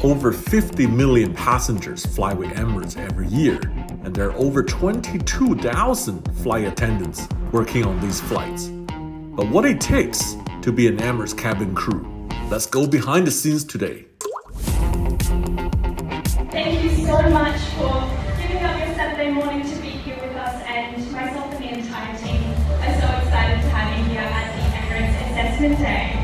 Over 50 million passengers fly with Emirates every year, and there are over 22,000 flight attendants working on these flights. But what it takes to be an Emirates cabin crew? Let's go behind the scenes today. Thank you so much for giving up your Saturday morning to be here with us, and myself and the entire team are so excited to have you here at the Emirates Assessment Day.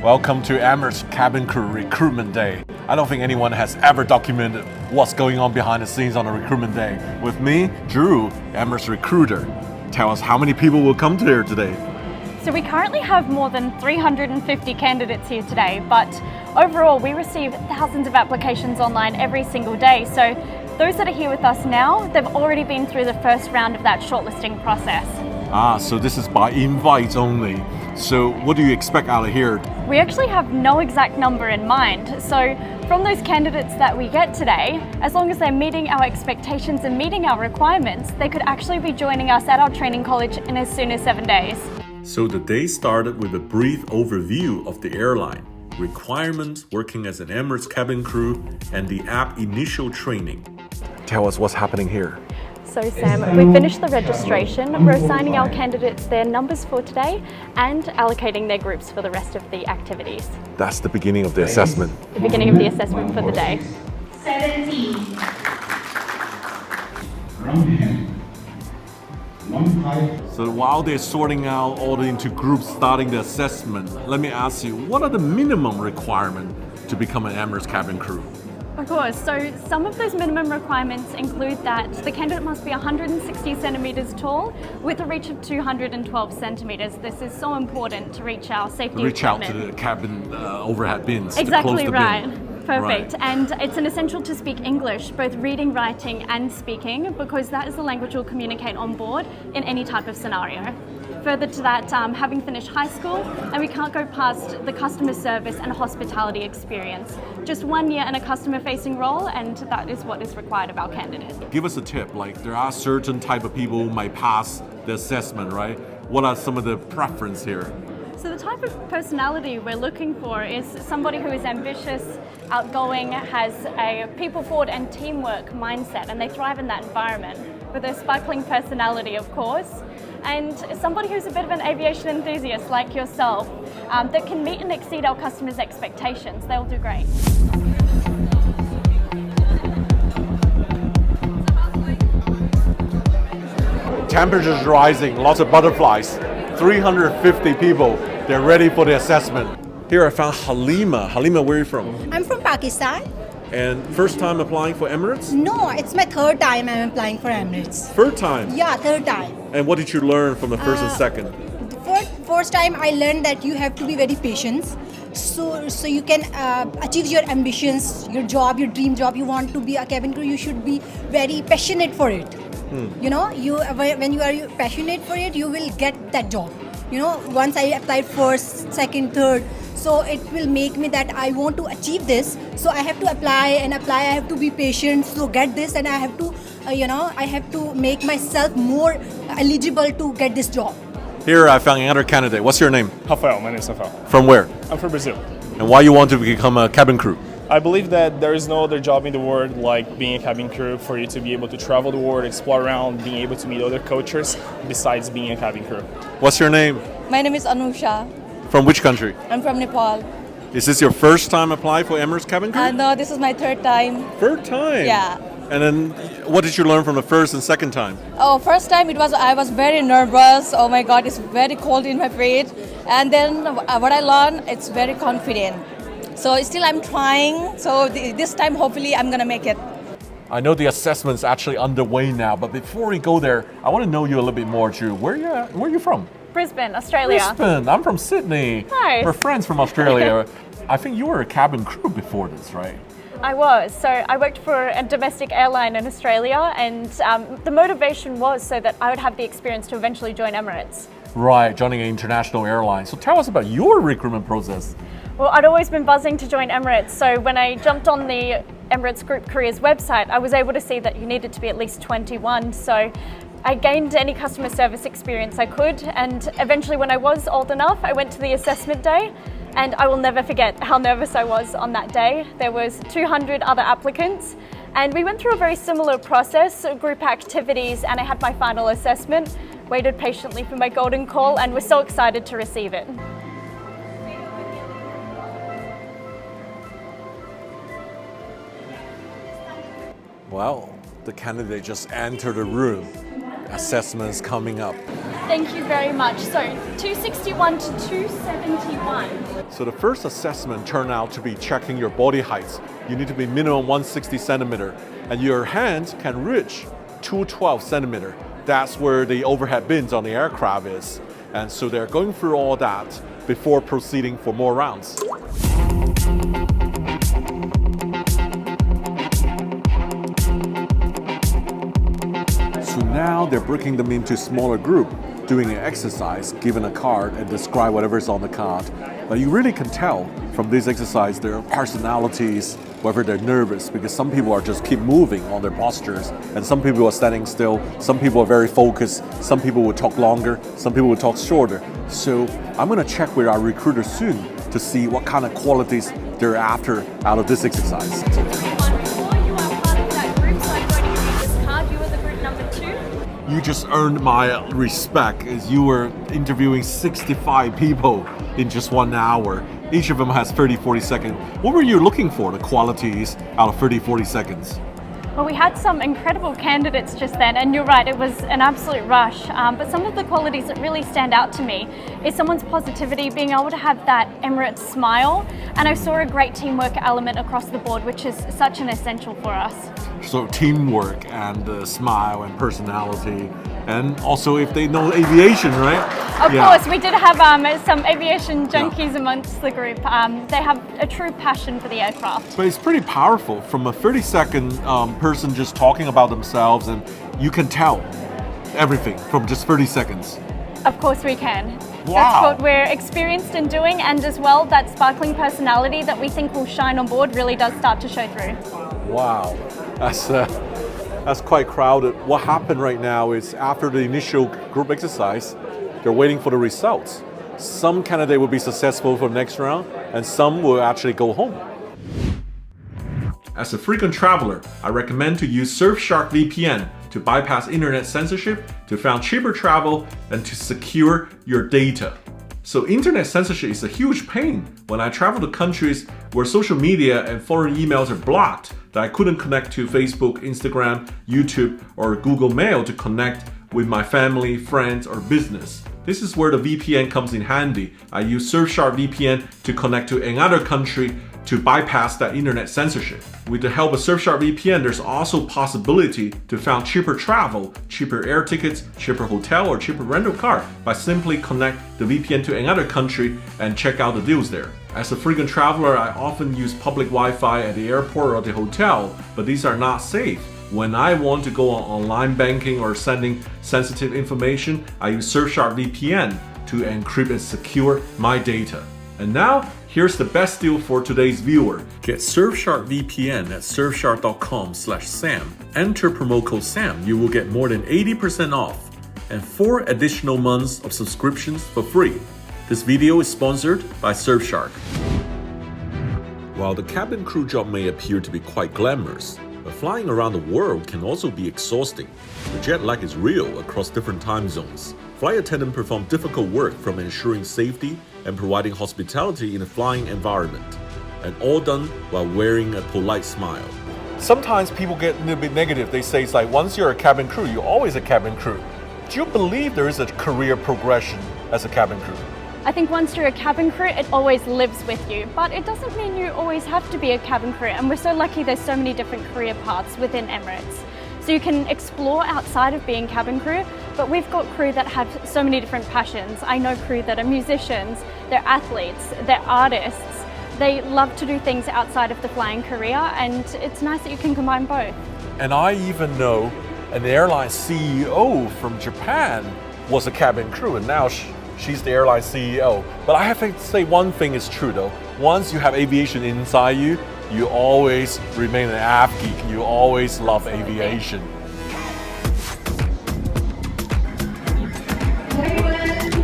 Welcome to Emirates Cabin Crew Recruitment Day. I don't think anyone has ever documented what's going on behind the scenes on a recruitment day. With me, Drew, Emirates recruiter. Tell us how many people will come here today. So we currently have more than 350 candidates here today, but overall we receive thousands of applications online every single day. So those that are here with us now, they've already been through the first round of that shortlisting process. So this is by invite only. So what do you expect out of here? We actually have no exact number in mind. So from those candidates that we get today, as long as they're meeting our expectations and meeting our requirements, they could actually be joining us at our training college in as soon as 7 days. So the day started with a brief overview of the airline, requirements, working as an Emirates cabin crew, and the app initial training. Tell us what's happening here. So Sam, we finished the registration. We're assigning our candidates their numbers for today and allocating their groups for the rest of the activities. That's the beginning of the assessment. The beginning of the assessment for the day. 17. So while they're sorting out all into groups starting the assessment, let me ask you, what are the minimum requirements to become an Emirates cabin crew? Of course, so some of those minimum requirements include that the candidate must be 160 centimetres tall with a reach of 212 centimetres. This is so important to reach our safety Reach out equipment. to the cabin overhead bins. Exactly to close the right. bin. Perfect. Right. And it's an essential to speak English, both reading, writing and speaking, because that is the language we'll communicate on board in any type of scenario. Further to that, having finished high school, and we can't go past the customer service and hospitality experience. Just 1 year in a customer-facing role, and that is what is required of our candidate. Give us a tip, like there are certain type of people who might pass the assessment, right? What are some of the preference here? So the type of personality we're looking for is somebody who is ambitious, outgoing, has a people-forward and teamwork mindset, and they thrive in that environment with a sparkling personality, of course. And somebody who's a bit of an aviation enthusiast like yourself that can meet and exceed our customers' expectations. They'll do great. Temperatures rising, lots of butterflies. 350 people, they're ready for the assessment. Here I found Halima. Halima, where are you from? I'm from Pakistan. And first time applying for Emirates? No, it's my third time I'm applying for Emirates. Third time? Yeah, third time. And what did you learn from the first and second? The first time I learned that you have to be very patient. So you can achieve your ambitions, your job, your dream job. You want to be a cabin crew, you should be very passionate for it. You know, when you are passionate for it, you will get that job. You know, once I applied first, second, third, so it will make me that I want to achieve this. So I have to apply and apply. I have to be patient. So get this, and I have to, I have to make myself more eligible to get this job. Here I found another candidate. What's your name? Rafael, my name is Rafael. From where? I'm from Brazil. And why you want to become a cabin crew? I believe that there is no other job in the world like being a cabin crew, for you to be able to travel the world, explore around, being able to meet other cultures besides being a cabin crew. What's your name? My name is Anusha. From which country? I'm from Nepal. Is this your first time applying for Emirates cabin crew? No, this is my third time. Third time? Yeah. And then what did you learn from the first and second time? Oh, first time I was very nervous. Oh my God, it's very cold in my feet. And then what I learned, it's very confident. So still I'm trying. So this time hopefully I'm gonna make it. I know the assessment's actually underway now, but before we go there, I want to know you a little bit more, Drew. Where are you from? Brisbane, Australia. Brisbane. I'm from Sydney. Nice. We're friends from Australia. I think you were a cabin crew before this, right? I was. So I worked for a domestic airline in Australia, and the motivation was so that I would have the experience to eventually join Emirates. Right, joining an international airline. So tell us about your recruitment process. Well, I'd always been buzzing to join Emirates, so when I jumped on the Emirates Group Careers website, I was able to see that you needed to be at least 21. So I gained any customer service experience I could, and eventually when I was old enough, I went to the assessment day And I will never forget how nervous I was on that day. There was 200 other applicants, and we went through a very similar process, group activities, and I had my final assessment, waited patiently for my golden call, and was so excited to receive it. Well, the candidate just entered the room. Assessment is coming up. Thank you very much. So 261 to 271. So the first assessment turned out to be checking your body height. You need to be minimum 160 centimeter, and your hand can reach 212 centimeter. That's where the overhead bins on the aircraft is. And so they're going through all that before proceeding for more rounds. So now they're breaking them into smaller group, doing an exercise, given a card and describe whatever's on the card. But you really can tell from this exercise their personalities, whether they're nervous, because some people are just keep moving on their postures, and some people are standing still, some people are very focused, some people will talk longer, some people will talk shorter. So I'm gonna check with our recruiter soon to see what kind of qualities they're after out of this exercise. You just earned my respect as you were interviewing 65 people in just 1 hour. Each of them has 30-40 seconds. What were you looking for, the qualities out of 30-40 seconds? Well, we had some incredible candidates just then, and you're right, it was an absolute rush. But some of the qualities that really stand out to me is someone's positivity, being able to have that Emirates smile, and I saw a great teamwork element across the board, which is such an essential for us. So teamwork and smile and personality, and also if they know aviation, right? Of course, we did have some aviation junkies amongst the group. They have a true passion for the aircraft. But it's pretty powerful from a 30-second person just talking about themselves, and you can tell everything from just 30 seconds. Of course we can. Wow. That's what we're experienced in doing, and as well, that sparkling personality that we think will shine on board really does start to show through. Wow, that's quite crowded. What happened right now is after the initial group exercise, they're waiting for the results. Some candidate will be successful for the next round, and some will actually go home. As a frequent traveler, I recommend to use Surfshark VPN to bypass internet censorship, to find cheaper travel, and to secure your data. So internet censorship is a huge pain when I travel to countries where social media and foreign emails are blocked, that I couldn't connect to Facebook, Instagram, YouTube, or Google Mail to connect with my family, friends, or business. This is where the VPN comes in handy. I use Surfshark VPN to connect to another country to bypass that internet censorship. With the help of Surfshark VPN, there's also possibility to find cheaper travel, cheaper air tickets, cheaper hotel, or cheaper rental car by simply connect the VPN to another country and check out the deals there. As a frequent traveler, I often use public Wi-Fi at the airport or the hotel, but these are not safe. When I want to go on online banking or sending sensitive information, I use Surfshark VPN to encrypt and secure my data. And now, here's the best deal for today's viewer. Get Surfshark VPN at surfshark.com/Sam. Enter promo code SAM. You will get more than 80% off and 4 additional months of subscriptions for free. This video is sponsored by Surfshark. While the cabin crew job may appear to be quite glamorous, but flying around the world can also be exhausting. The jet lag is real across different time zones. Flight attendants perform difficult work from ensuring safety and providing hospitality in a flying environment, and all done while wearing a polite smile. Sometimes people get a little bit negative. They say it's like once you're a cabin crew, you're always a cabin crew. Do you believe there is a career progression as a cabin crew? I think once you're a cabin crew, it always lives with you, but it doesn't mean you always have to be a cabin crew, and we're so lucky there's so many different career paths within Emirates. So you can explore outside of being cabin crew, but we've got crew that have so many different passions. I know crew that are musicians, they're athletes, they're artists. They love to do things outside of the flying career, and it's nice that you can combine both. And I even know an airline CEO from Japan was a cabin crew, and now she's the airline CEO. But I have to say one thing is true though. Once you have aviation inside you, you always remain an av geek. You always love aviation.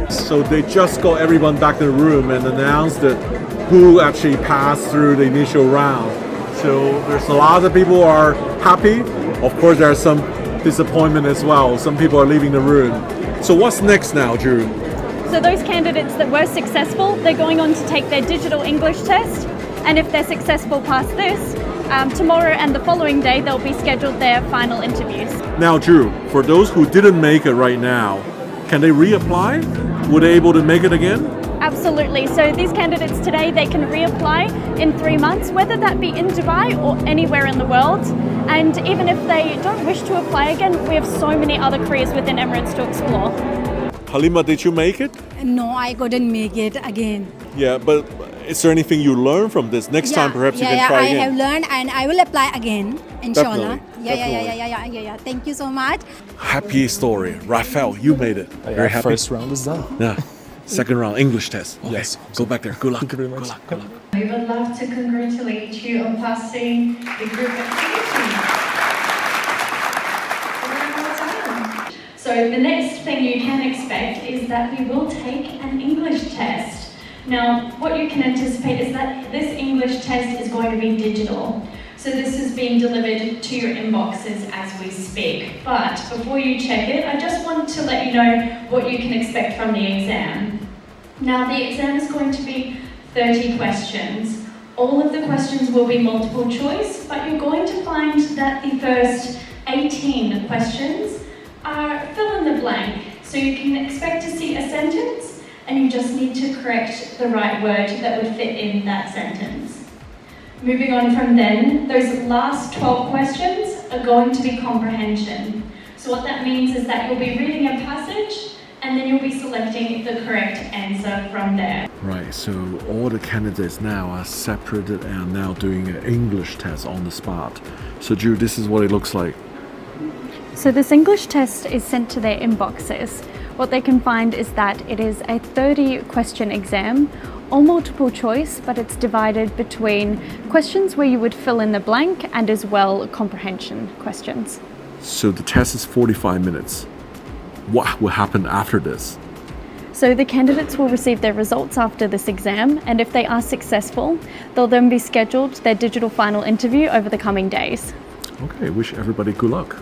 So they just got everyone back to the room and announced that who actually passed through the initial round. So there's a lot of people are happy. Of course, there are some disappointment as well. Some people are leaving the room. So what's next now, Drew? So those candidates that were successful, they're going on to take their digital English test. And if they're successful past this, tomorrow and the following day, they'll be scheduled their final interviews. Now, Drew, for those who didn't make it right now, can they reapply? Would they able to make it again? Absolutely. So these candidates today, they can reapply in 3 months, whether that be in Dubai or anywhere in the world. And even if they don't wish to apply again, we have so many other careers within Emirates to explore. Halima, did you make it? No, I couldn't make it again. Yeah, but is there anything you learned from this? Next time, perhaps you can try I again. have learned and I will apply again, inshallah. Definitely. Yeah. Thank you so much. Happy story. Rafael, you made it. Very happy. First round is done. Yeah. Second round, English test. Okay. Yes. Go back there. Good luck. Thank you very much. Good luck. Good luck. We would love to congratulate you on passing the group activity. One more time. So the next thing you can expect is that we will take an English test. Now, what you can anticipate is that this English test is going to be digital. So this is being delivered to your inboxes as we speak. But before you check it, I just want to let you know what you can expect from the exam. Now, the exam is going to be 30 questions. All of the questions will be multiple choice, but you're going to find that the first 18 questions are fill in the blank. So you can expect to see a sentence, and you just need to correct the right word that would fit in that sentence. Moving on from then, those last 12 questions are going to be comprehension. So what that means is that you'll be reading a passage and then you'll be selecting the correct answer from there. Right, so all the candidates now are separated and now doing an English test on the spot. So Drew, this is what it looks like. So this English test is sent to their inboxes. What they can find is that it is a 30-question exam, all multiple choice, but it's divided between questions where you would fill in the blank and as well comprehension questions. So the test is 45 minutes. What will happen after this? So the candidates will receive their results after this exam, and if they are successful, they'll then be scheduled their digital final interview over the coming days. Okay, wish everybody good luck.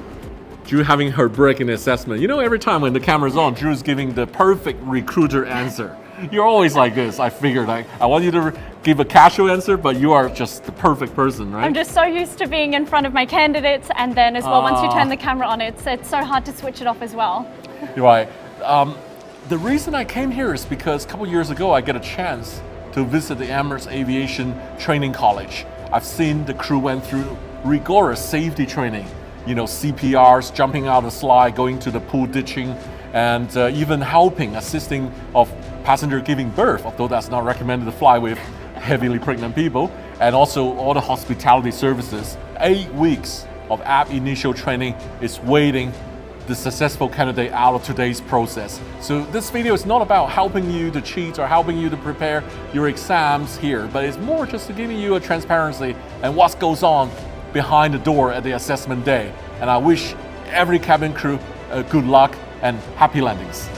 Drew having her break in assessment. You know, every time when the camera's on, Drew's giving the perfect recruiter answer. You're always like this. I figured I want you to give a casual answer, but you are just the perfect person, right? I'm just so used to being in front of my candidates, and then as well, once you turn the camera on, it's so hard to switch it off as well. You're right. The reason I came here is because a couple years ago, I get a chance to visit the Emirates Aviation Training College. I've seen the crew went through rigorous safety training. You know, CPRs, jumping out of the slide, going to the pool ditching, and even assisting of passenger giving birth, although that's not recommended to fly with heavily pregnant people, and also all the hospitality services. 8 weeks of ab initio training is waiting the successful candidate out of today's process. So this video is not about helping you to cheat or helping you to prepare your exams here, but it's more just to giving you a transparency and what goes on behind the door at the assessment day. And I wish every cabin crew good luck and happy landings.